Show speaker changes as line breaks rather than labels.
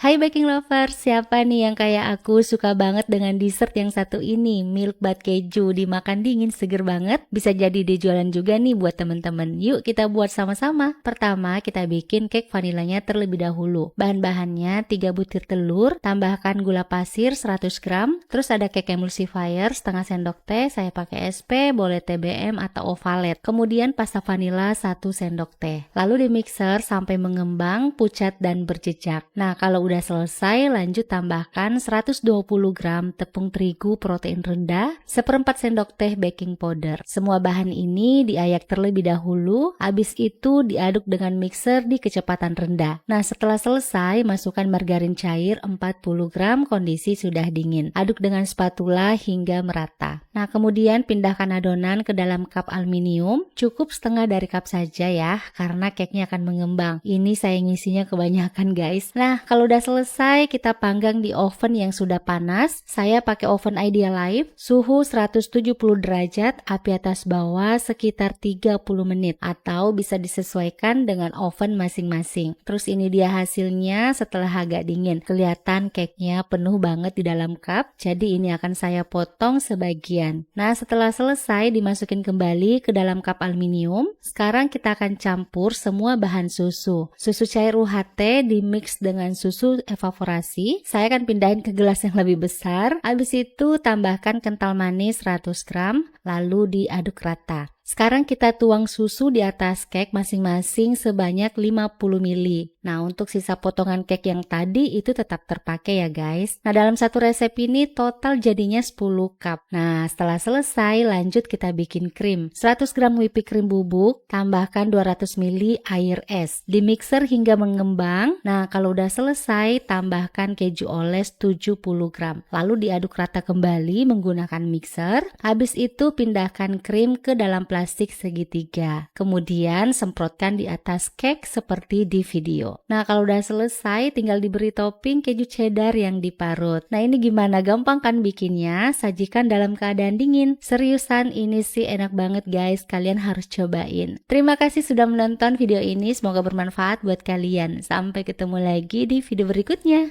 Hai baking lovers, siapa nih yang kayak aku suka banget dengan dessert yang satu ini, milk bud keju, dimakan dingin seger banget, bisa jadi dijualan juga nih buat temen-temen. Yuk kita buat sama-sama. Pertama, kita bikin cake vanilanya terlebih dahulu. Bahan-bahannya 3 butir telur, tambahkan gula pasir 100 gram, terus ada cake emulsifier setengah sendok teh, saya pakai SP, boleh TBM atau ovalet. Kemudian pasta vanila 1 sendok teh. Lalu di mixer sampai mengembang, pucat dan berjejak. Nah, kalau udah selesai, lanjut tambahkan 120 gram tepung terigu protein rendah, seperempat sendok teh baking powder. Semua bahan ini diayak terlebih dahulu, habis itu diaduk dengan mixer di kecepatan rendah. Nah, setelah selesai, masukkan margarin cair 40 gram, kondisi sudah dingin. Aduk dengan spatula hingga merata. Nah, kemudian pindahkan adonan ke dalam cup aluminium, cukup setengah dari cup saja ya, karena cake-nya akan mengembang. Ini saya ngisinya kebanyakan guys. Nah, kalau udah selesai, kita panggang di oven yang sudah panas. Saya pakai oven Idealife, suhu 170 derajat, api atas bawah sekitar 30 menit, atau bisa disesuaikan dengan oven masing-masing. Terus ini dia hasilnya setelah agak dingin. Kelihatan cake-nya penuh banget di dalam cup, jadi ini akan saya potong sebagian. Nah, setelah selesai, dimasukin kembali ke dalam cup aluminium. Sekarang kita akan campur semua bahan susu. Susu cair UHT dimix dengan susu evaporasi. Saya akan pindahin ke gelas yang lebih besar. Habis itu tambahkan kental manis 100 gram, lalu diaduk rata. Sekarang kita tuang susu di atas cake masing-masing sebanyak 50 ml. Nah, untuk sisa potongan cake yang tadi itu tetap terpakai ya guys. Nah, dalam satu resep ini total jadinya 10 cup. Nah, setelah selesai lanjut kita bikin krim. 100 gram whipping cream bubuk, tambahkan 200 ml air es. Di mixer hingga mengembang. Nah, kalau udah selesai tambahkan keju oles 70 gram. Lalu diaduk rata kembali menggunakan mixer. Habis itu pindahkan krim ke dalam plastik segitiga. Kemudian semprotkan di atas cake seperti di video. Nah, kalau udah selesai tinggal diberi topping keju cheddar yang diparut. Nah, ini gimana? Gampang kan bikinnya? Sajikan dalam keadaan dingin. Seriusan ini sih enak banget guys. Kalian harus cobain. Terima kasih sudah menonton video ini. Semoga bermanfaat buat kalian. Sampai ketemu lagi di video berikutnya.